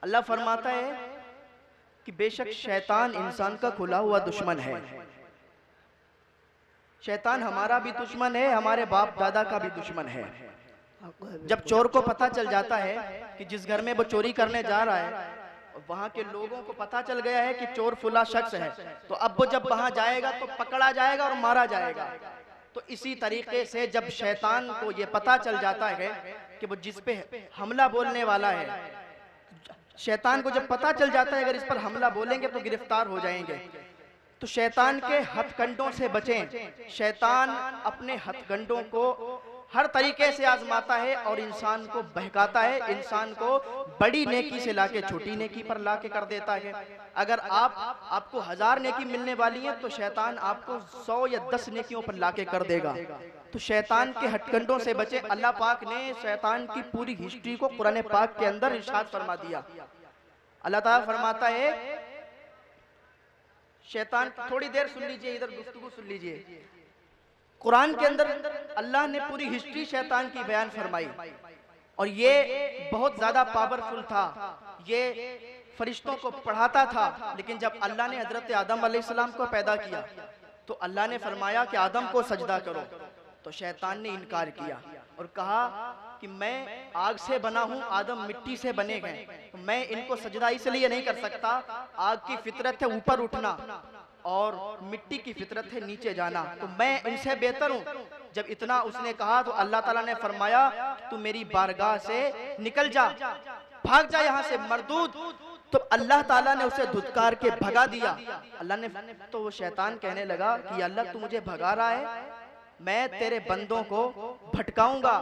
अल्लाह फरमाता है कि बेशक शैतान इंसान का खुला हुआ दुश्मन है। शैतान हमारा भी दुश्मन है, हमारे बाप दादा का भी दुश्मन है। जब चोर को पता चल जाता है कि जिस घर में वो चोरी करने जा रहा है, वहां के लोगों को पता चल गया है कि चोर फुला शख्स है, तो अब वो जब वहां जाएगा तो पकड़ा जाएगा और मारा जाएगा। तो इसी तरीके से जब शैतान को ये पता चल जाता है कि वो जिस पे हमला बोलने वाला है, शैतान को जब पता चल जाता है अगर इस पर हमला बोलेंगे तो गिरफ्तार हो जाएंगे, तो शैतान के हथकंडों से बचें। शैतान अपने हथकंडों को हर तरीके से आजमाता है और इंसान को बहकाता है, इंसान को बड़ी नेकी से लाके छोटी नेकी पर लाके कर देता है। अगर आपको 1000 नेकी मिलने वाली है तो शैतान आपको 100 या 10 नेकियों पर लाके कर देगा। तो शैतान के हथकंडों से बचे। अल्लाह पाक ने शैतान की पूरी हिस्ट्री को कुरान पाक के अंदर इरशाद फरमा दिया। अल्लाह ताला फरमाता है, शैतान, थोड़ी देर सुन लीजिए, इधर गुफ्तगू सुन लीजिए। कुरान के अंदर अल्लाह ने पूरी हिस्ट्री शैतान की बयान फरमाई और ये बहुत ज्यादा पावरफुल था। ये फरिश्तों को पढ़ाता था, लेकिन जब अल्लाह ने हजरत आदम अलैहिस्सलाम को पैदा किया तो अल्लाह ने फरमाया कि आदम को सजदा करो, तो शैतान ने इनकार किया और कहा कि मैं आग से बना हूं, आदम मिट्टी से बने गए, तो मैं इनको सजदा इसलिए नहीं कर सकता। आग की फितरत है ऊपर उठना और मिट्टी की फितरत है नीचे जाना, तो मैं इनसे बेहतर हूं। जब इतना उसने कहा तो अल्लाह ताला ने फरमाया तू मेरी बारगाह से निकल जा, भाग जा यहाँ से मरदूद। तो अल्लाह ताला ने उसे धुतकार के भगा दिया। अल्लाह ने, तो वो शैतान कहने लगा कि अल्लाह तू मुझे भगा रहा है, मैं तेरे बंदों को भटकाऊंगा,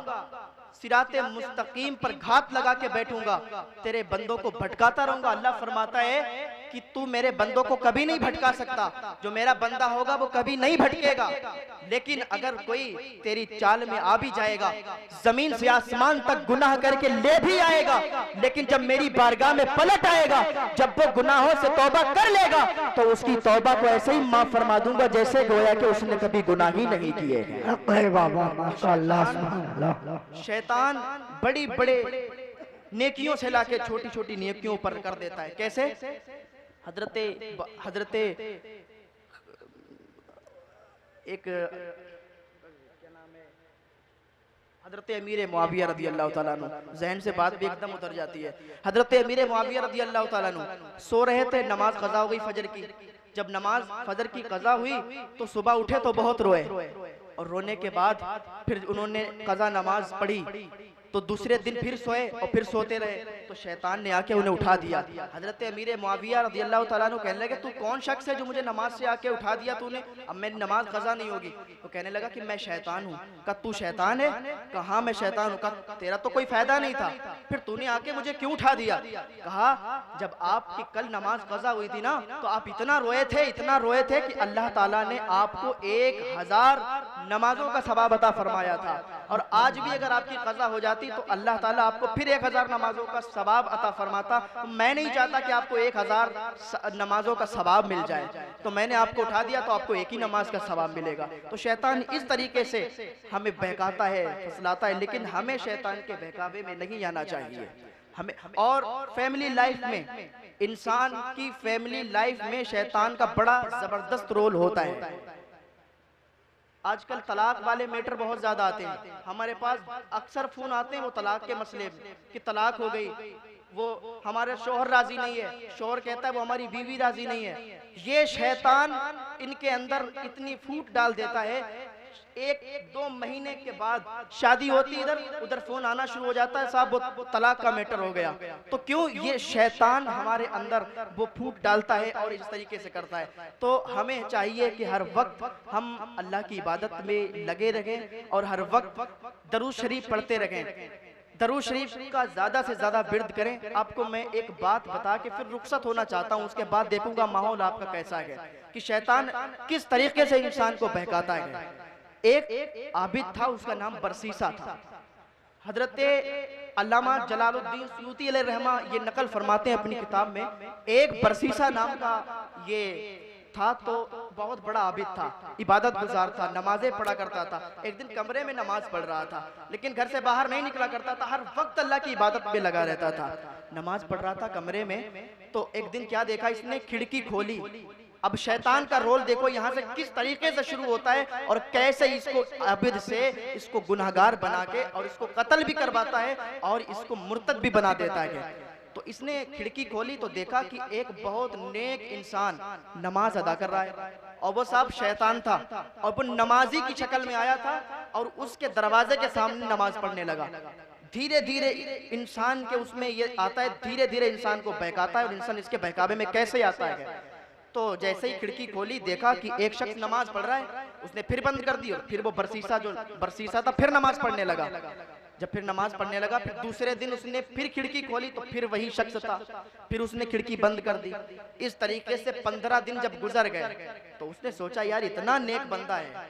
सिराते मुस्तकीम पर घात लगा के बैठूंगा, तेरे बंदों को भटकाता रहूंगा। अल्लाह फरमाता है कि तू मेरे बंदों को कभी नहीं भटका सकता, जो मेरा बंदा होगा वो कभी नहीं भटकेगा। लेकिन अगर कोई तेरी चाल में आ भी जाएगा, जमीन से आसमान तक गुनाह करके ले भी आएगा, लेकिन जब मेरी बारगाह में पलट आएगा, जब वो गुनाहों से तौबा कर लेगा, तो उसकी तौबा को ऐसे ही माफ फरमा दूंगा जैसे गोया कि उसने कभी गुनाह ही नहीं किए हैं। शैतान बड़ी बड़े नेकियों से लाके छोटी छोटी नेकियों पर कर देता है। कैसे? हजरते एक क्या नाम है, हजरत अमीर मुआविया रदी अल्लाह ताला अन्हु, जहन से बात भी एकदम उतर जाती है। हजरत अमीर मुआविया रदी अल्लाह ताला अन्हु सो रहे थे, नमाज कज़ा हो गई फजर की। जब नमाज फजर की कज़ा हुई तो सुबह उठे तो बहुत रोए, और रोने के बाद फिर उन्होंने कज़ा नमाज पढ़ी, तो दूसरे दिन फिर सोए और फिर सोते रहे, तो शैतान ने आके उन्हें उठा दिया। हजरत अमीर मुआविया रज़ी अल्लाह तआला अन्हु कहने लगे तू कौन शख्स है जो मुझे नमाज से आके उठा दिया तूने, अब मेरी नमाज कज़ा नहीं होगी। तो कहने लगा कि मैं शैतान हूँ। कहा तू शैतान है? कहा मैं शैतान हूँ। कहा तेरा तो कोई फायदा नहीं था, फिर तूने आके मुझे क्यों उठा दिया? कहा जब आपकी कल नमाज कज़ा हुई थी ना, तो आप इतना रोए थे कि अल्लाह ताला ने आपको 1000 नमाजों का सवाब अता फरमाया था, और आज भी अगर आपकी कज़ा हो जाती तो अल्लाह ताला आपको फिर 1000 नमाजों का सवाब अता फरमाता। तो मैं नहीं चाहता कि आपको 1000 नमाजों का सवाब मिल जाए, तो मैंने आपको उठा दिया तो आपको एक ही नमाज का सवाब मिलेगा। तो शैतान इस तरीके से हमें बहकाता है, फसलाता है, लेकिन हमें शैतान के बहकावे में नहीं आना चाहिए। हमें और फैमिली लाइफ में, इंसान की फैमिली लाइफ में शैतान का बड़ा जबरदस्त रोल होता है। आजकल तलाक वाले मैटर बहुत ज्यादा आते हैं, हमारे पास अक्सर फोन आते हैं वो तलाक के मसले में कि तलाक हो गई, वो हमारे शोहर राजी नहीं है, शोहर कहता है वो हमारी बीवी राजी नहीं है। ये शैतान इनके अंदर इतनी फूट डाल देता है, 1-2 महीने के बाद शादी होती, इधर उधर फोन आना शुरू हो जाता है, साहब वो तलाक का मैटर हो गया। तो क्यों? ये शैतान हमारे अंदर वो फूट डालता है और इस तरीके से करता है। तो हमें चाहिए कि हर वक्त हम अल्लाह की इबादत में लगे रहें और हर वक्त दरूद शरीफ पढ़ते रहें, दरूद शरीफ का ज्यादा से ज्यादा विर्द करें। आपको मैं एक बात बता के फिर रुखसत होना चाहता हूँ, उसके बाद देखूंगा माहौल आपका कैसा है कि शैतान किस तरीके से इंसान को बहकाता है। एक आबिद था, उसका नाम बरसीसा था। हजरत अल्लामा जलालुद्दीन सुयूती अलैहिर्रहमा ये नकल फरमाते हैं अपनी किताब में, एक बरसीसा नाम का ये था, तो बहुत बड़ा आबिद था, इबादत गुजार था, नमाजें पढ़ा करता था। एक दिन कमरे में नमाज पढ़ रहा था, लेकिन घर से बाहर नहीं निकला करता था, हर वक्त अल्लाह की इबादत में लगा रहता था। नमाज पढ़ रहा था कमरे में, तो एक दिन क्या देखा इसने, खिड़की खोली। अब शैतान का रोल देखो यहाँ से किस तरीके से शुरू होता है और कैसे इसको आबिद से इसको गुनहगार बना के और इसको कत्ल भी करवाता है और इसको मुर्तद भी बना देता है। तो इसने खिड़की खोली तो देखा कि एक बहुत नेक इंसान नमाज अदा कर रहा है और वो साहब शैतान था और वो नमाजी की शक्ल में आया था और उसके दरवाजे के सामने नमाज पढ़ने लगा। धीरे धीरे इंसान के उसमें ये आता है, धीरे धीरे इंसान को बहकाता है और इंसान इसके बहकावे में कैसे आता है। तो जैसे ही खिड़की खोली देखा कि एक शख्स नमाज पढ़ रहा है, उसने फिर बंद कर दी और फिर वो बरसीसा था फिर नमाज पढ़ने लगा। जब फिर नमाज पढ़ने लगा, फिर दूसरे दिन उसने फिर खिड़की खोली तो फिर वही शख्स था, फिर उसने खिड़की बंद कर दी। इस तरीके से 15 दिन जब गुजर गए तो उसने सोचा यार इतना नेक बंदा है,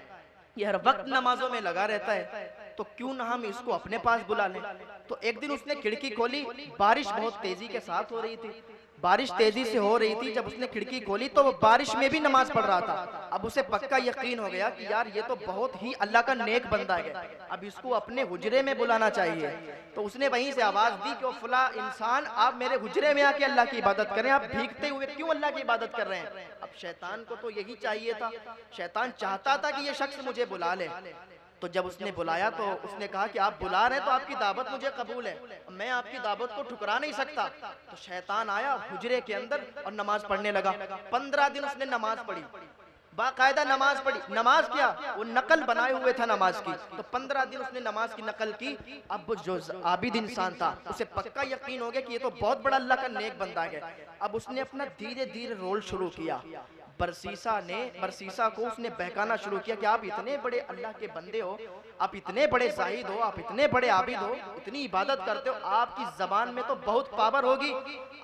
ये हर वक्त नमाजों में लगा रहता है, तो क्यों ना हम इसको अपने पास बुला लें। तो एक दिन उसने खिड़की खोली, बारिश बहुत तेजी के साथ हो रही थी, बारिश तेजी से हो रही थी। जब उसने खिड़की खोली तो वो बारिश में भी नमाज पढ़ रहा था। अब उसे पक्का यकीन हो गया कि यार ये तो बहुत ही अल्लाह का नेक बंदा है, अब इसको अपने हुजरे में बुलाना चाहिए। तो उसने वहीं से आवाज दी कि ओ फला इंसान, आप मेरे हुजरे में आके अल्लाह की इबादत करें, आप भीगते हुए क्यों अल्लाह की इबादत कर रहे हैं। अब शैतान को तो यही चाहिए था, शैतान चाहता था कि ये शख्स मुझे बुला ले। तो जब उसने बुलाया तो उसने कहा कि आप बुला रहे हैं तो आपकी दावत मुझे कबूल है, मैं आपकी दावत को ठुकरा नहीं सकता। तो शैतान आया हुजरे के अंदर और नमाज पढ़ने लगा। 15 दिन उसने नमाज पढ़ी, बाकायदा नमाज पढ़ी। नमाज क्या, वो नकल बनाए हुए था नमाज की। तो 15 दिन उसने नमाज की नकल की। अब जो आबिद इंसान था उसे पक्का यकीन हो गया कि ये तो बहुत बड़ा अल्लाह का नेक बंदा है। अब उसने अपना धीरे धीरे रोल शुरू किया। बरसीसा को उसने बहकाना शुरू किया कि आप इतने बड़े अल्लाह के बंदे हो, आप इतने बड़े जाहिद हो, आप इतने बड़े आबिद हो, इतनी इबादत करते हो, आपकी जबान में तो बहुत पावर होगी।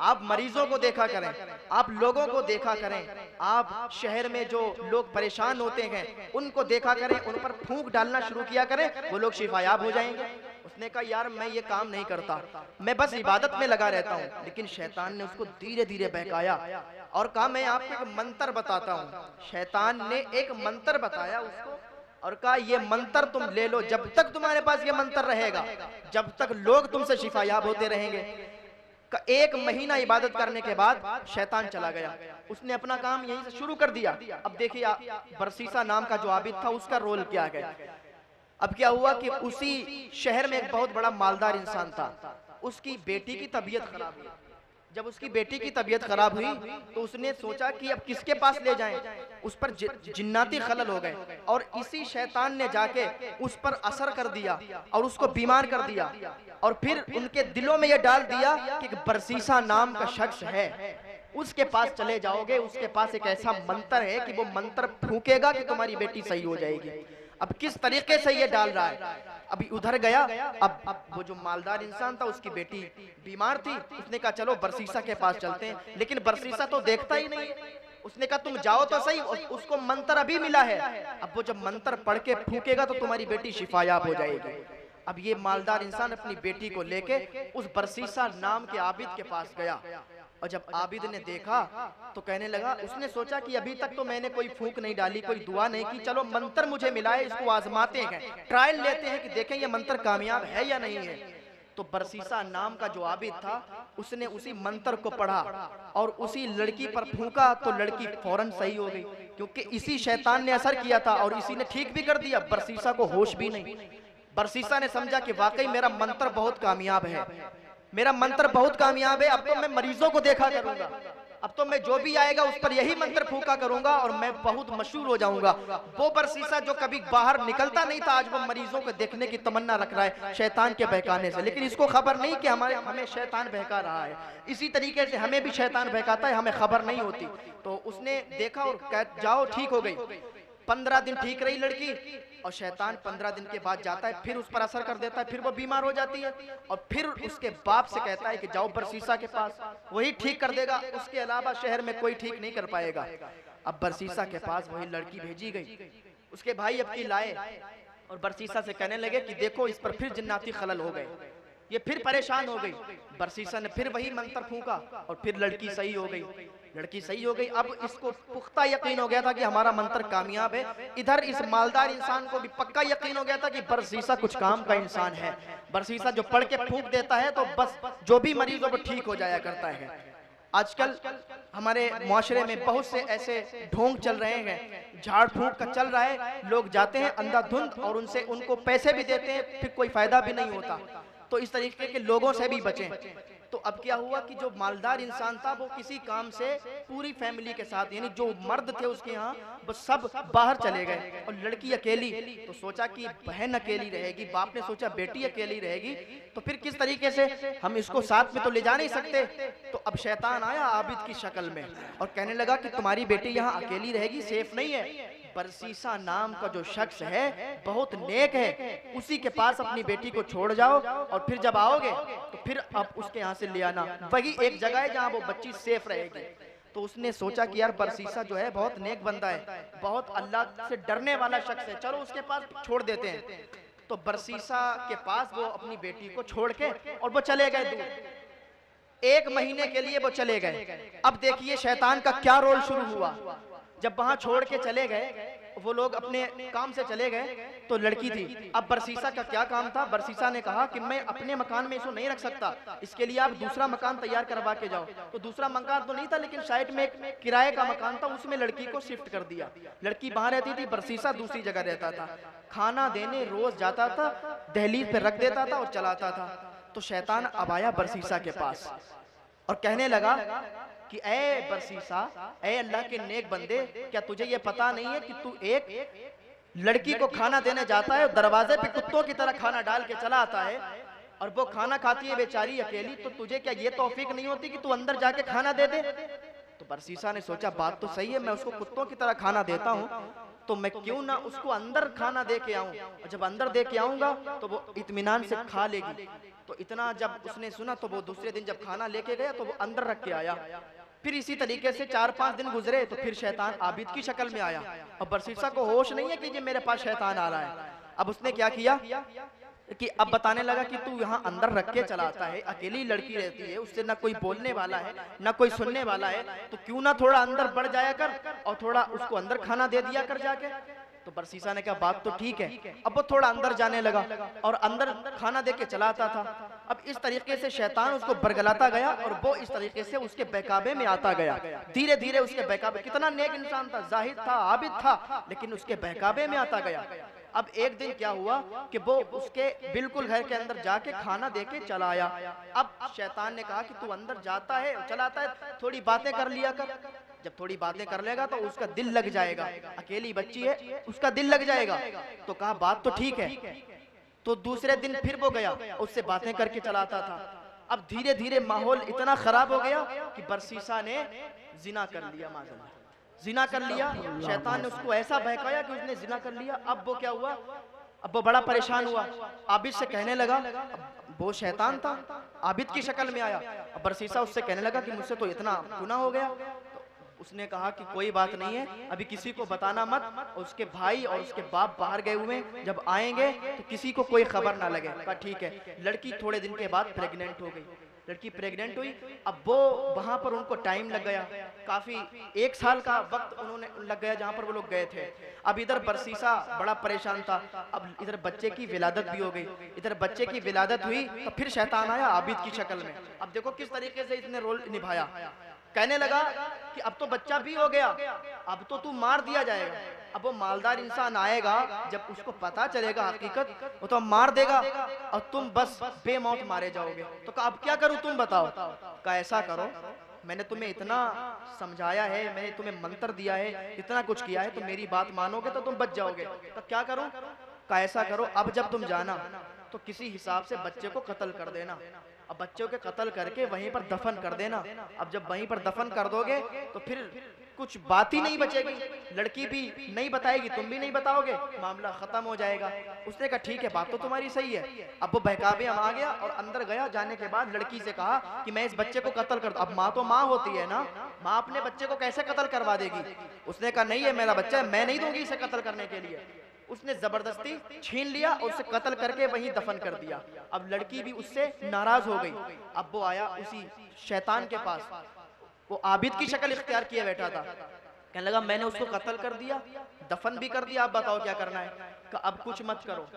आप मरीजों को देखा करें, आप लोगों को देखा करें, आप शहर में जो लोग परेशान होते हैं उनको देखा करें, उन पर फूंक डालना शुरू किया करें, वो लोग शिफायाब हो जाएंगे। उसने कहा यार मैं ये काम नहीं करता, मैं बस इबादत में लगा रहता हूँ। लेकिन शैतान ने उसको धीरे धीरे बहकाया और कहा मैं आपको एक मंत्र बताता हूँ। शैतान ने एक मंत्र बताया उसको और कहा ये मंत्र तुम ले लो, जब तक तुम्हारे पास ये मंत्र रहेगा, जब तक लोग तुमसे शिफायाब होते रहेंगे। 1 महीना इबादत करने के बाद शैतान चला गया, उसने अपना काम यहीं से शुरू कर दिया। अब देखिए बरसीसा नाम का जो आबिद था उसका रोल क्या है। अब क्या हुआ कि उसी शहर में एक बहुत बड़ा मालदार इंसान था, उसकी बेटी की तबीयत खराब हुई। जब उसकी बेटी की तबीयत खराब हुई तो उसने सोचा कि अब किसके पास ले जाएं, उस पर जिन्नाती खलल हो गए और इसी शैतान ने जाके उस पर असर कर दिया और उसको बीमार कर दिया। और फिर उनके दिलों में यह डाल दिया कि बरसीसा नाम का शख्स है, उसके पास चले जाओगे, उसके पास एक ऐसा मंत्र है कि वो मंत्र फूकेगा कि तुम्हारी बेटी सही हो जाएगी। अब किस तरीके से ये डाल रहा है, अभी उधर गया। अब वो जो मालदार इंसान था उसकी बेटी बीमार थी, उसने कहा चलो बरसीसा के पास चलते हैं, लेकिन बरसीसा तो देखता ही नहीं। उसने कहा तुम जाओ तो सही, उसको मंत्र अभी मिला है, अब वो जब मंत्र पढ़ के फूकेगा तो तुम्हारी बेटी शिफायाब हो जाएगी। अब ये मालदार इंसान अपनी बेटी को लेके उस बरसीसा नाम के आबिद के पास गया और जब आबिद ने देखा तो कहने लगा, उसने सोचा कि अभी तक तो मैंने कोई फूंक नहीं डाली, कोई दुआ नहीं की, चलो मंत्र मुझे मिला है, इसको आजमाते हैं, ट्रायल लेते हैं कि देखें ये मंत्र कामयाब है या नहीं है। तो बरसीसा नाम का जो आबिद था उसने उसी मंत्र को पढ़ा और उसी लड़की पर फूंका तो लड़की फौरन सही हो गई, क्योंकि इसी शैतान ने असर किया था और इसी ने ठीक भी कर दिया। बरसीसा को होश भी नहीं। बरसीसा ने समझा कि वाकई मेरा मंत्र बहुत कामयाब है, मेरा मंत्र बहुत कामयाब है, अब तो मैं मरीजों को देखा करूंगा, अब तो मैं जो भी आएगा उस पर यही मंत्र फूंका करूंगा और मैं बहुत मशहूर हो जाऊंगा। वो बरसीसा जो कभी बाहर निकलता नहीं था, आज वो मरीजों को देखने की तमन्ना रख रहा है शैतान के बहकाने से। लेकिन इसको खबर नहीं कि हमें शैतान बहका रहा है, इसी तरीके से हमें भी शैतान बहकाता है, हमें खबर नहीं होती। तो उसने देखा और कह जाओ ठीक हो गई। 15 दिन ठीक रही लड़की और शैतान 15 दिन के बाद जाता है, फिर उस पर असर कर देता है, फिर वो बीमार हो जाती है और फिर उसके बाप से कहता है कि जाओ बरसीसा के पास, वही ठीक कर देगा, उसके अलावा शहर में कोई ठीक नहीं कर पाएगा। अब बरसीसा के पास वही लड़की भेजी गई, उसके भाई अब की लाए और बरसीसा से कहने लगे कि देखो इस पर फिर जिन्नाती खलल हो गए। ये फिर परेशान हो गई। बरसीसा ने फिर वही मंत्र फूंका और फिर लड़की सही हो गई। लड़की सही हो गई। अब इसको पुख्ता यकीन हो गया था कि हमारा मंत्र कामयाब है। इधर इस मालदार इंसान को भी पक्का यकीन हो गया था कि बरसीसा कुछ काम का इंसान है। बरसीसा जो पढ़ के फूंक देता है तो बस जो भी मरीज हो वो ठीक हो जाया करता है। आजकल हमारे मुआशरे में बहुत से ऐसे ढोंग चल रहे हैं, झाड़ फूंक का चल रहा है। लोग जाते हैं अंधाधुंध और उनसे उनको पैसे भी देते हैं, फिर कोई फायदा भी नहीं होता। तो इस तरीके के लोगों से भी बचें। तो अब क्या हुआ कि जो मालदार इंसान था वो किसी काम से पूरी फैमिली के साथ, यानी जो मर्द थे उसके यहाँ, वो सब बाहर चले गए और लड़की अकेली। तो सोचा कि बहन अकेली रहेगी, बाप ने सोचा बेटी अकेली रहेगी, तो फिर किस तरीके से हम इसको साथ में तो ले जा नहीं सकते। तो अब शैतान आया आबिद की शक्ल में और कहने लगा कि तुम्हारी बेटी यहाँ अकेली रहेगी, सेफ नहीं है। बरसीसा नाम का जो शख्स है बहुत नेक है, उसी के पास अपनी बेटी को छोड़ जाओ और फिर जब आओगे तो फिर आप उसके यहाँ से ले आना। वही एक जगह है जहाँ वो बच्ची सेफ रहेगी। तो उसने सोचा कि यार बरसीसा जो है बहुत नेक बंदा है, बहुत अल्लाह से डरने वाला शख्स है, चलो उसके पास छोड़ देते हैं। तो बरसीसा के पास वो अपनी बेटी को छोड़ के और वो चले गए दूर। 1 महीने के लिए वो चले गए। अब देखिए शैतान का क्या रोल शुरू हुआ। जब वहां छोड़ के चले गए, वो लोग अपने काम से चले गए, तो लड़की थी। अब बरसीसा का क्या काम था, बरसीसा ने कहा कि मैं अपने मकान में इसको नहीं रख सकता, इसके लिए आप दूसरा मकान तैयार करवा के जाओ। तो दूसरा मकान तो नहीं था, लेकिन साइड में एक किराए का मकान था, उसमें लड़की को शिफ्ट कर दिया। लड़की वहां रहती थी, बरसीसा दूसरी जगह रहता था। खाना देने रोज जाता था, दहलीज पे रख देता था और चलाता था। तो शैतान अब आया बरसीसा के पास और कहने लगा कि ए बरसीसा, ए अल्लाह के नेक बंदे, क्या तुझे ये पता नहीं है कि तू एक लड़की को खाना देने जाता है, दरवाजे पे कुत्तों की तरह खाना डाल के चला आता है और वो खाना खाती है बेचारी अकेली, तो तुझे क्या ये तौफीक नहीं होती कि तू अंदर जाके खाना दे दे। तो बरसीसा ने सोचा बात तो सही है, मैं उसको कुत्तों की तरह खाना देता हूँ, तो मैं क्यों ना उसको अंदर खाना दे के आऊं, और जब अंदर दे के आऊंगा तो वो इत्मीनान से खा लेगी। तो इतना जब उसने सुना तो वो दूसरे दिन जब खाना लेके गया तो वो अंदर रख के आया। फिर इसी तरीके से 4-5 दिन गुजरे तो फिर शैतान आबिद की शक्ल में आया और बरसीसा को होश नहीं है कि ये मेरे पास शैतान आ रहा है। अब उसने क्या किया कि अब बताने लगा कि तू यहाँ अंदर रख के चलाता है, अकेली लड़की रहती है, उससे ना कोई बोलने वाला है ना कोई सुनने वाला है, तो क्यों ना थोड़ा अंदर बढ़ जाया कर और थोड़ा उसको अंदर खाना दे दिया कर जाके। तो बरसीसा ने कहा बात तो ठीक है। अब वो थोड़ा अंदर जाने लगा और अंदर खाना दे के चलाता था। अब इस तरीके से शैतान उसको बरगलाता गया और वो इस तरीके से उसके बहकावे में आता गया। धीरे धीरे उसके बहकावे, कितना नेक इंसान था, जाहिद था, आबिद था, लेकिन उसके बहकावे में आता गया। अब एक दिन क्या हुआ कि वो उसके बिल्कुल घर के अंदर जाके खाना देके चला आया। अब शैतान ने कहा कि तू अंदर जाता है चलाता है, थोड़ी बातें कर लिया कर। जब थोड़ी बातें कर लेगा तो उसका दिल लग जाएगा, अकेली बच्ची है उसका दिल लग जाएगा। तो कहा बात तो ठीक है। तो दूसरे दिन फिर वो गया, उससे बातें करके चलाता था। अब धीरे धीरे माहौल इतना खराब हो गया कि बरसीसा ने जिना कर लिया, माज़अल्लाह जिना कर लिया। शैतान ने उसको ऐसा बहकाया कि उसने जिना कर लिया। अब वो क्या हुआ, अब वो बड़ा परेशान हुआ, आबिद से कहने लगा, वो शैतान था आबिद की शक्ल में आया। अब बरसीसा उससे कहने लगा कि मुझसे तो इतना गुनाह हो गया। उसने कहा कि कोई बात नहीं है, अभी किसी को बताना मत, उसके भाई और उसके बाप बाहर गए हुए, जब आएंगे तो किसी को कोई खबर ना लगे। कहा ठीक है। लड़की थोड़े दिन के बाद प्रेग्नेंट हो गई। लड़की प्रेग्नेंट हुई। अब वो वहां पर उनको टाइम लग गया, काफी 1 साल का वक्त उन्होंने लग गया जहां पर वो लोग गए थे। अब इधर बरसीसा बड़ा परेशान था, अब इधर बच्चे की विलादत भी हो गई। इधर बच्चे की विलादत हुई तो फिर शैतान आया आबिद की शक्ल में। अब देखो किस तरीके से इसने रोल निभाया। कहने लगा कि अब तो बच्चा भी हो गया, अब तो तू मार दिया जाएगा। अब वो मालदार इंसान आएगा, जब उसको पता चलेगा हकीकत, वो तो मार देगा और तुम बस बेमौत मारे जाओगे। तो कहा अब क्या करूं तुम बताओ। कहा ऐसा करो, मैंने तुम्हें इतना समझाया है, मैंने तुम्हें मंत्र दिया है, इतना कुछ किया है, तो मेरी बात मानोगे तो तुम बच जाओगे। तो क्या करूं। कहा ऐसा करो, अब जब तुम जाना तो किसी हिसाब से बच्चे को कत्ल कर देना। अब बच्चों के कत्ल करके वहीं पर दफन कर देना। अब जब वहीं पर दफन कर दोगे तो फिर कुछ बात ही नहीं बचेगी, लड़की भी नहीं बताएगी, तुम भी नहीं बताओगे, मामला खत्म हो जाएगा। उसने कहा ठीक है, बात तो तुम्हारी सही है। अब वो बहकावे में आ गया और अंदर गया। जाने के बाद लड़की से कहा कि मैं इस बच्चे को कत्ल कर दूं। अब माँ तो माँ होती है ना, माँ अपने बच्चे को कैसे कत्ल करवा देगी। उसने कहा नहीं है मेरा बच्चा है, मैं नहीं दूंगी इसे कत्ल करने के लिए। उसने जबरदस्ती छीन लिया और उसे कत्ल करके वहीं दफन कर दिया। अब लड़की भी उससे नाराज हो गई। अब वो आया उसी शैतान के पास, वो आबिद की शक्ल इख्तियार किए बैठा था। कहने लगा मैंने उसको कत्ल कर दिया, दफन भी कर दिया, अब बताओ क्या करना है। कहा अब कुछ मत करो,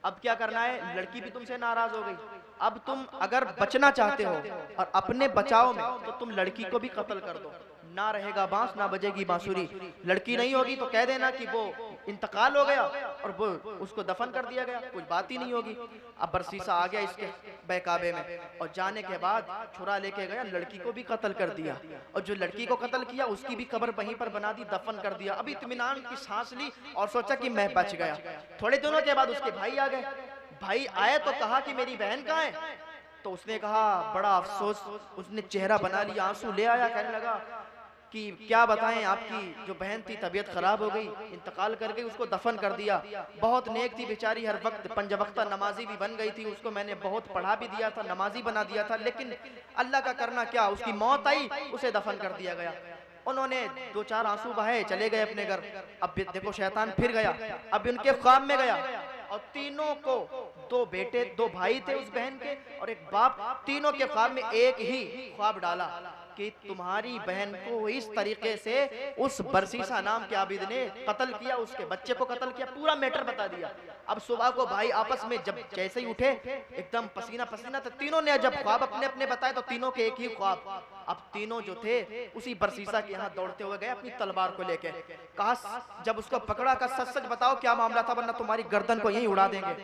अब क्या करना है, लड़की भी तुमसे नाराज हो गई, अब तुम अगर बचना चाहते हो और अपने बचाव में तो तुम लड़की को भी कत्ल कर दो, ना रहेगा बांस ना बजेगी बांसुरी। लड़की नहीं होगी तो कह देना कि वो इंतकाल हो गया और वो उसको दफन कर दिया गया, कुछ बात ही नहीं होगी। अब बरसीसा आ गया इसके बहकावे में और जाने के बाद छुरा लेके गया, लड़की को भी कत्ल कर दिया और जो लड़की को कत्ल किया उसकी भी कब्र वहीं पर बना दी, दफन कर दिया। अभी इत्मीनान की सांस ली और सोचा कि मैं बच गया। थोड़े दिनों के बाद उसके भाई आ गए। भाई आए तो कहा कि मेरी बहन कहाँ है, तो उसने कहा बड़ा अफसोस, उसने चेहरा बना लिया, आंसू ले आया, कहने लगा कि क्या बताएं, आपकी जो बहन थी तबीयत खराब हो गई, इंतकाल कर गई, उसको दफन कर दिया। बहुत नेक थी बेचारी, हर वक्त पंजवक्ता नमाजी भी बन गई थी, उसको मैंने बहुत पढ़ा भी दिया था, नमाजी बना दिया था, लेकिन अल्लाह का करना क्या, उसकी मौत आई, उसे दफन कर दिया गया। उन्होंने दो चार आंसू बहाए, चले गए अपने घर। अब देखो शैतान फिर गया, अब उनके ख्वाब में गया और तीनों को, दो बेटे, दो भाई थे उस बहन के और एक बाप, तीनों के ख्वाब में एक ही ख्वाब डाला कि तुम्हारी बहन को इस तरीके से उस बरसीसा नाम के आबिद ने कत्ल किया, उसके बच्चे को कत्ल किया, पूरा मैटर बता दिया। अब सुबह को भाई आपस में जब जैसे ही उठे एकदम पसीना पसीना, तो तीनों ने जब ख्वाब अपने अपने बताए तो तीनों के एक ही ख्वाब। अब तीनों जो थे उसी बरसीसा के यहाँ दौड़ते हुए गए अपनी तलवार को लेके। कहा जब उसको पकड़ा, का सच सच बताओ क्या मामला था, वरना तुम्हारी गर्दन को यहीं उड़ा देंगे।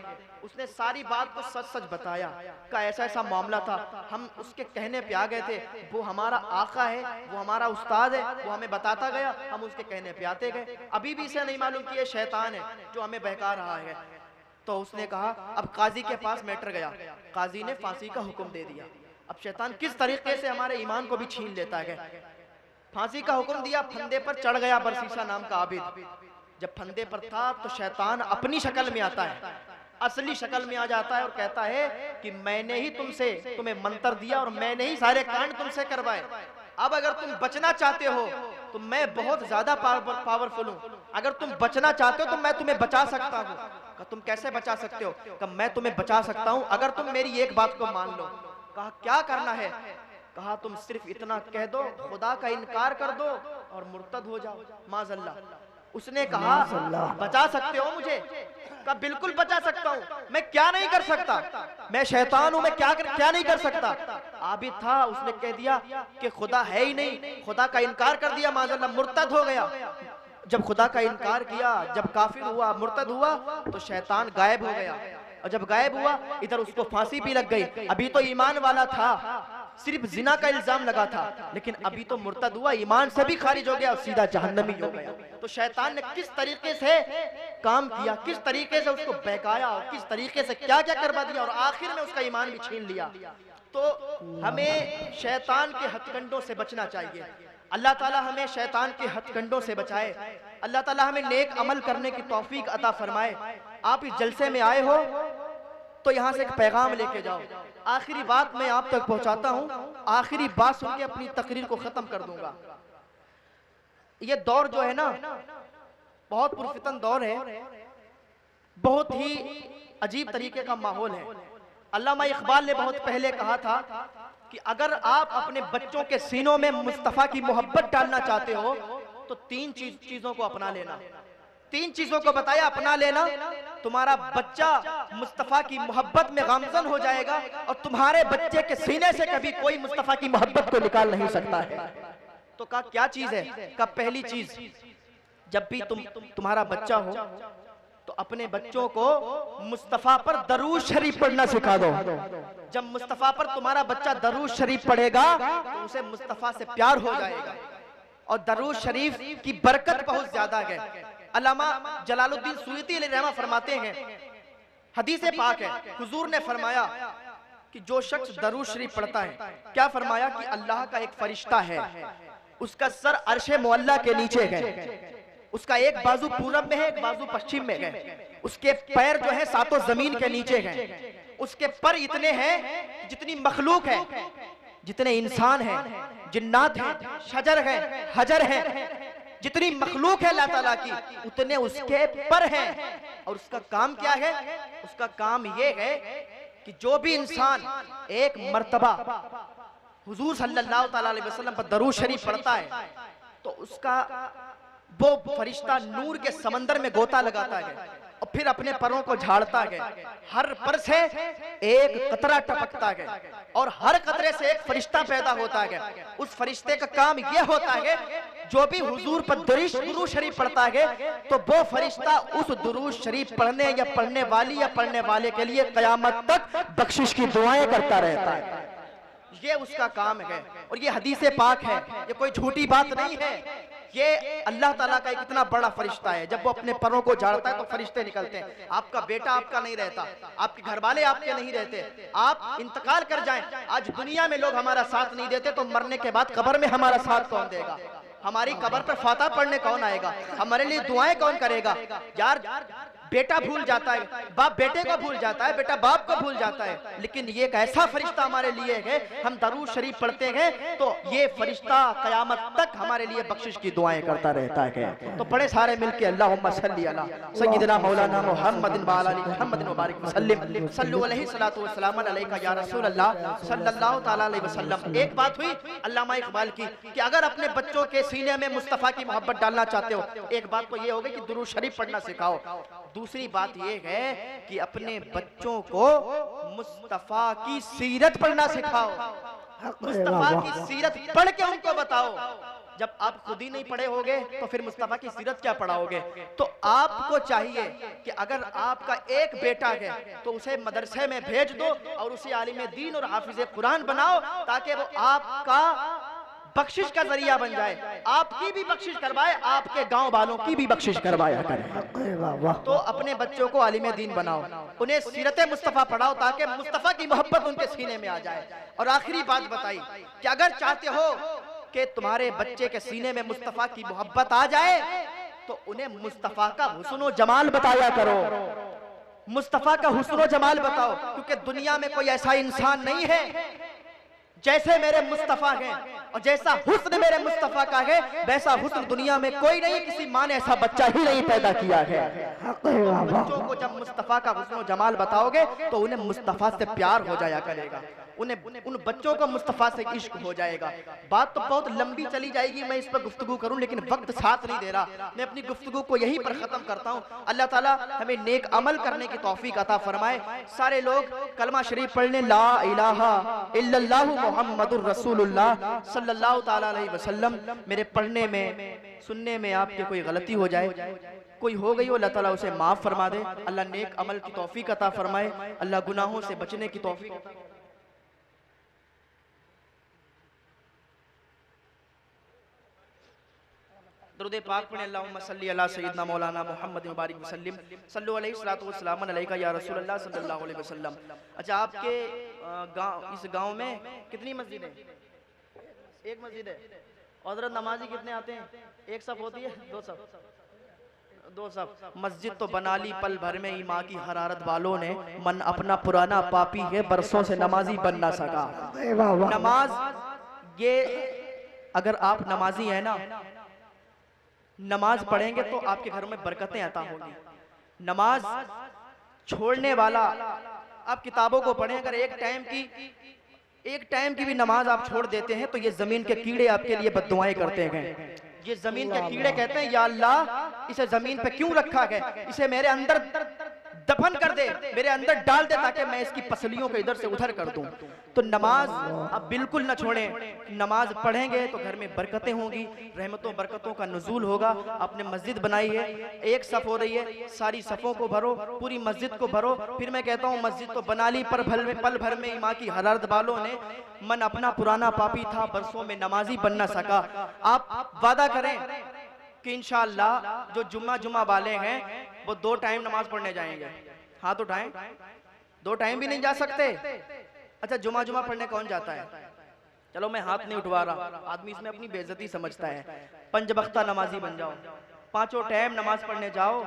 उसने सारी बात को सच सच बताया, का ऐसा ऐसा मामला था, हम उसके कहने पे आ गए थे, वो हमारा आका है, वो हमारा उस्ताद है, वो हमें बताता गया, हम उसके कहने पे आते गए, अभी भी इसे नहीं मालूम कि ये शैतान है जो हमें बहका रहा है। तो उसने कहा अब काजी के पास मैटर गया, काजी ने फांसी का हुक्म दे दिया। अब शैतान किस तरीके से हमारे ईमान को भी छीन लेता है। फांसी का हुक्म दिया, फंदे पर चढ़ गया बरसीसा नाम का आबिद। जब फंदे पर था तो शैतान अपनी शक्ल में आता है, असली शक्ल में आ जाता है और कहता है कि मैंने ही तुम्हें मंत्र दिया और मैंने ही सारे कांड तुमसे करवाए। अब अगर तुम बचना चाहते हो तो मैं बहुत ज्यादा पावरफुल हूँ, अगर तुम बचना चाहते हो तो मैं तुम्हें बचा सकता हूँ। तुम कैसे बचा सकते हो, मैं तुम्हें बचा सकता हूँ अगर तुम मेरी एक बात को मान लो। कहा क्या करना है, कहा तुम सिर्फ इतना कह दो, खुदा का इनकार कर दो और मुर्तद हो जाओ, माज़अल्लाह। उसने कहा बचा सकते हो मुझे, कहा बिल्कुल बचा सकता हूँ, मैं क्या नहीं कर सकता, मैं शैतान हूँ, मैं क्या नहीं कर सकता। आबिद था, उसने कह दिया कि खुदा है ही नहीं, खुदा का इनकार कर दिया, माज़अल्लाह, मुर्तद हो गया। जब खुदा का इनकार किया, जब काफिर हुआ, मुर्तद हुआ, तो शैतान गायब हो गया। और जब गायब हुआ इधर उसको फांसी भी लग गई। अभी तो ईमान वाला था, सिर्फ जिना का इल्जाम लगा था, लेकिन अभी तो मुर्तद हुआ, ईमान से भी खारिज हो गया और सीधा जहन्नमी हो गया। तो शैतान ने किस तरीके से काम किया, किस तरीके से उसको बहकाया और किस तरीके से क्या क्या करवा दिया और आखिर में उसका ईमान भी छीन लिया। तो हमें शैतान के हथकंडों से बचना चाहिए। अल्लाह ताला हमें शैतान के हथकंडों से बचाए, अल्लाह ताला हमें नेक अमल करने की तौफीक अता फरमाए। आप इस जलसे में आए हो तो यहाँ से एक पैगाम लेके जाओ। आखिरी बात मैं आप तक पहुंचाता हूँ, आखिरी बात सुन के अपनी तकरीर को खत्म कर दूंगा। ये दौर जो है ना, बहुत पुरफितन दौर है, बहुत ही अजीब तरीके का माहौल है। अल्लामा इकबाल ने बहुत पहले कहा था कि अगर आप अपने बच्चों के सीनों में मुस्तफा की मोहब्बत डालना चाहते हो तो तीन चीजों को अपना लेना। तीन चीजों को बताया, अपना लेना, तुम्हारा बच्चा मुस्तफा की मोहब्बत में गामजन हो जाएगा और तुम्हारे बच्चे के सीने से कभी कोई मुस्तफा की मोहब्बत को निकाल नहीं सकता है। तो कहा क्या चीज है, कहा पहली चीज, जब भी तुम्हारा बच्चा हो तो अपने बच्चों को मुस्तफा पर दरूद शरीफ पढ़ना सिखा दो। जब मुस्तफा पर तुम्हारा बच्चा दरूद शरीफ पढ़ेगा तो उसे मुस्तफा से प्यार हो जाएगा और दरूद शरीफ की बरकत बहुत ज्यादा है। अल्लामा जलालुद्दीन सुयूती रहमा फरमाते हैं, हदीस पाक है, हुजूर ने फरमाया कि जो शख्स दरूद शरीफ पढ़ता है, क्या फरमाया कि अल्लाह का एक फरिश्ता है, उसका सर अर्शे मुअल्ला के नीचे है, उसका एक बाजू पूरब में है, एक बाजू पश्चिम में है, उसके पैर जो है सातों जमीन के नीचे हैं, उसके पर इतने हैं जितनी मखलूक है, जितने इंसान हैं, जिन्नात हैं, शजर हैं, हजर हैं, जितनी मखलूक है अल्लाह ताला की उतने उसके पर हैं। और उसका काम क्या है? उसका काम ये है कि जो भी इंसान एक मर्तबा हुजूर सल्लल्लाहु अलैहि वसल्लम पर दरूद शरीफ पढ़ता है तो उसका वो फरिश्ता नूर के समंदर में गोता लगाता है और फिर अपने परों को झाड़ता है। हर पर से एक कतरा टपकता है और हर कतरे से एक फरिश्ता पैदा होता है। उस फरिश्ते का काम यह होता है जो भी हुजूर पर दुरूद शरीफ पढ़ता है तो वो फरिश्ता उस दुरूद शरीफ पढ़ने या पढ़ने वाली या पढ़ने वाले के लिए कयामत तक बख्शिश की दुआएं करता रहता है। ये उसका काम है और ये हदीस पाक है, ये कोई झूठी बात नहीं है। ये अल्लाह ताला का एक इतना बड़ा फरिश्ता है, जब वो अपने परों को झाड़ता है तो फरिश्ते निकलते हैं। आपका बेटा आपका नहीं रहता, आपके घर वाले आपके नहीं रहते, आप इंतकाल कर जाएं। आज दुनिया में लोग हमारा साथ नहीं देते तो मरने के बाद कब्र में हमारा साथ कौन देगा? हमारी कब्र पर फातह पढ़ने कौन आएगा? हमारे लिए दुआएं कौन करेगा? यार बेटा भूल जाता है, बाप बेटे को भूल जाता है, बेटा बाप को भूल जाता है, लेकिन ये एक ऐसा फरिश्ता हमारे लिए है, हम दरूद शरीफ पढ़ते हैं तो ये फरिश्ता कयामत तक हमारे लिए बख्शिश की दुआएं करता रहता है। तो पढ़े सारे मिलके अल्लाहुम्मा सल्ली अला सय्यिदना मौलाना मुहम्मदिन व अला मुहम्मदिन व बारिक वसल्लिम सल्लु अलैहि सलातु व सलाम अलैका या रसूल अल्लाह सल्लल्लाहु तआला अलैहि वसल्लम। एक बात हुई अल्लामा इकबाल की कि अगर अपने बच्चों के सीने में मुस्तफा की मोहब्बत डालना चाहते हो, एक बात तो ये होगी कि दुरूद शरीफ पढ़ना सिखाओ। दूसरी बात यह है कि अपने बच्चों को मुस्तफा की सीरत पढ़ना सिखाओ। मुस्तफा की सीरत पढ़ के उनको बताओ। जब आप खुद ही नहीं पढ़े होगे तो फिर मुस्तफा की सीरत क्या पढ़ाओगे? तो आपको चाहिए कि अगर आपका एक बेटा है तो उसे मदरसे में भेज दो और उसे आलिम दीन और हाफिज कुरान बनाओ ताकि वो आपका बख्शिश का जरिया बन जाए, आपकी भी बख्शिश करवाए, आपके गांव वालों की भी बख्शिश करवाया करे। तो अपने बच्चों को आलिम दीन बनाओ, उन्हें सीरत मुस्तफा पढ़ाओ ताकि मुस्तफा की मोहब्बत उनके सीने में आ जाए। और आखिरी बात बताई कि अगर चाहते हो कि तुम्हारे बच्चे के सीने में मुस्तफा की मोहब्बत आ जाए तो उन्हें मुस्तफा का हुस्न जमाल बताया करो। मुस्तफा का हुस्न जमाल बताओ, क्योंकि दुनिया में कोई ऐसा इंसान नहीं है जैसे मेरे मुस्तफा हैं और जैसा हुस्न मेरे मुस्तफा का है वैसा हुस्न दुनिया में कोई नहीं, किसी माँ ने ऐसा बच्चा ही नहीं पैदा किया है। बच्चों को जब मुस्तफा का हुस्न जमाल बताओगे तो उन्हें मुस्तफा से प्यार हो जाया करेगा, उन्हें उन बच्चों को मुस्तफा से इश्क हो जाएगा। बात तो बहुत लंबी चली जाएगी, मैं इस पर गुफ्तगू करूं लेकिन वक्त साथ नहीं दे रहा। मैं अपनी गुफ्तगू को यहीं पर खत्म करता हूं। अल्लाह ताला हमें नेक अमल करने की तौफीक अता फरमाए। सारे लोग कलमा शरीफ पढ़ने ला इलाहा इल्लल्लाहु मुहम्मदुर रसूलुल्लाह सल्लल्लाहु तआला अलैहि वसल्लम। मेरे पढ़ने में सुनने में आपके कोई गलती हो जाए, कोई हो गई हो, अल्लाह ताला उसे माफ फरमा दे। अल्लाह नेक अमल की तौफीक अता फरमाए, अल्लाह गुनाहों से बचने की तौफीक। दुरूद पाक पढ़े अल्लाहुम्मा सल्ली अला सय्यिदना मौलाना मुहम्मद मुबारक वसल्लम सल्लु अलैहि सलातु व सलाम अलैका या रसूलल्लाह सल्लल्लाहु अलैहि वसल्लम। अच्छा, आपके गांव इस गांव में कितनी मस्जिद है? एक मस्जिद है। और हज़रत नमाजी कितने आते हैं? एक सफ होती है? दो सफ? दो सफ। मस्जिद तो बना ली पल भर में, ईमान की हरारत वालों ने, मन अपना पुराना पापी है बरसों से नमाजी बन ना सका। नमाज ये अगर आप नमाजी है ना, नमाज पढ़ेंगे तो आपके घर में बरकतें अता होंगी। नमाज छोड़ने वाला, आप किताबों को पढ़ें, अगर एक टाइम की भी नमाज आप छोड़ देते हैं तो ये जमीन के कीड़े आपके लिए बद्दुआएं करते हैं। ये जमीन के कीड़े कहते हैं या अल्लाह इसे जमीन पे क्यों रखा है, इसे मेरे अंदर दफन कर दे, मेरे अंदर डाल दे ताकि मैं इसकी पसलियों को इधर से उधर कर दूं। तो नमाज अब बिल्कुल न छोड़ें। नमाज पढ़ेंगे तो घर में बरकतें होंगी, रहमतों बरकतों का नुज़ूल होगा। आपने मस्जिद बनाई है, एक सफ हो रही है, सारी सफ़ों को भरो, पूरी मस्जिद को भरो। फिर मैं कहता हूँ मस्जिद तो बना ली पर पल भर में ईमान की हरारत वालों ने, मन अपना पुराना पापी था बरसों में नमाजी बन ना सका। आप वादा करें कि इंशाअल्लाह जो जुम्मा वाले हैं वो 2 टाइम नमाज पढ़ने जाएंगे। हाथ उठाएं। 2 टाइम भी नहीं जा सकते? अच्छा, जुम्मा पढ़ने कौन जाता है? चलो मैं हाथ नहीं उठवा रहा, आदमी इसमें अपनी बेइज्जती समझता है। 5 वक्ता नमाजी बन जाओ, 5 टाइम नमाज पढ़ने जाओ।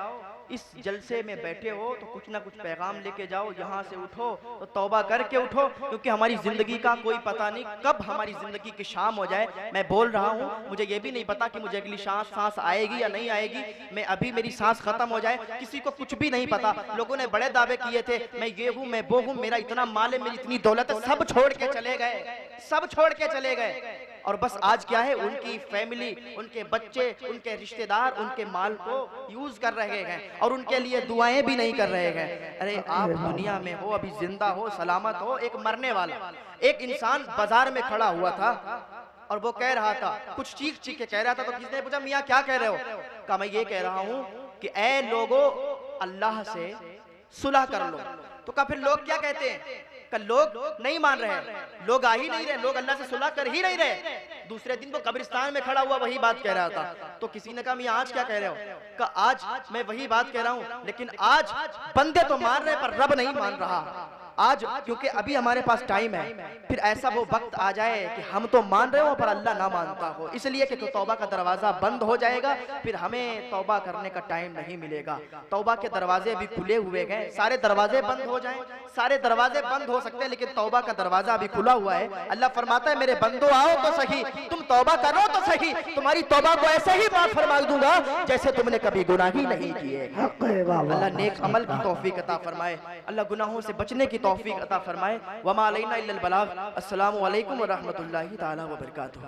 इस जलसे में बैठे हो तो कुछ ना कुछ पैगाम लेके जाओ, यहाँ से उठो तो तौबा करके उठो, क्योंकि हमारी ज़िंदगी का कोई पता नहीं कब हमारी ज़िंदगी की शाम हो जाए। मैं बोल रहा हूँ, मुझे ये भी नहीं पता कि मुझे अगली सांस आएगी या नहीं आएगी, मैं अभी मेरी सांस खत्म हो जाए, किसी को कुछ भी नहीं पता। लोगों ने बड़े दावे किए थे, मैं ये हूँ, मैं वो हूँ, मेरा इतना माल है, मेरी इतनी दौलत है, सब छोड़ के चले गए, सब छोड़ के चले गए। और बस आज क्या है, उनकी फैमिली, उनके बच्चे, उनके रिश्तेदार उनके माल को यूज कर रहे हैं और उनके लिए दुआएं भी नहीं कर रहे हैं। अरे आप दुनिया में हो, अभी जिंदा हो, सलामत हो, एक मरने वाला एक इंसान बाजार में खड़ा हुआ था और वो कह रहा था, कुछ चीख चीख के कह रहा था। तो किसी ने पूछा, मियाँ क्या कह रहे हो? कहा मैं ये कह रहा हूँ कि ऐ लोगों, अल्लाह से सुलह कर लो। तो कहा फिर लोग क्या कहते हैं? कल लोग नहीं मान रहे, लोग आ ही नहीं रहे, लोग अल्लाह से सुलह कर ही नहीं रहे। दूसरे दिन वो कब्रिस्तान में खड़ा हुआ वही बात कह रहा था। तो किसी ने कहा मैं आज क्या कह रहे हो? कहा आज मैं वही बात कह रहा हूँ, लेकिन आज बंदे तो मान रहे पर रब नहीं मान रहा। आज क्योंकि अभी हमारे पास टाइम है, फिर ऐसा वो वक्त आ जाए कि हम तो मान रहे हो पर अल्लाह ना मानता हो, इसलिए कि तो तौबा का दरवाजा बंद हो जाएगा, फिर हमें तौबा करने का टाइम नहीं मिलेगा। तौबा के दरवाजे भी खुले हुए गए, सारे दरवाजे बंद हो जाएं, सारे दरवाजे बंद हो सकते हैं, लेकिन तौबा का दरवाजा अभी खुला हुआ है। अल्लाह फरमाता है, मेरे बंदो आओ तो सही, तुम तौबा करो तो सही, तुम्हारी तौबा को ऐसे ही माफ फरमा दूंगा जैसे तुमने कभी गुनाह ही नहीं किए। अल्लाह नेक अमल की तौफीक अता फरमाए, अल्लाह गुनाहों से बचने की तौफीक अता फरमाए। वमा अलैना इल्लल बलाग। अस्सलामु अलैकुम व रहमतुल्लाहि ताला व बरकातुहू।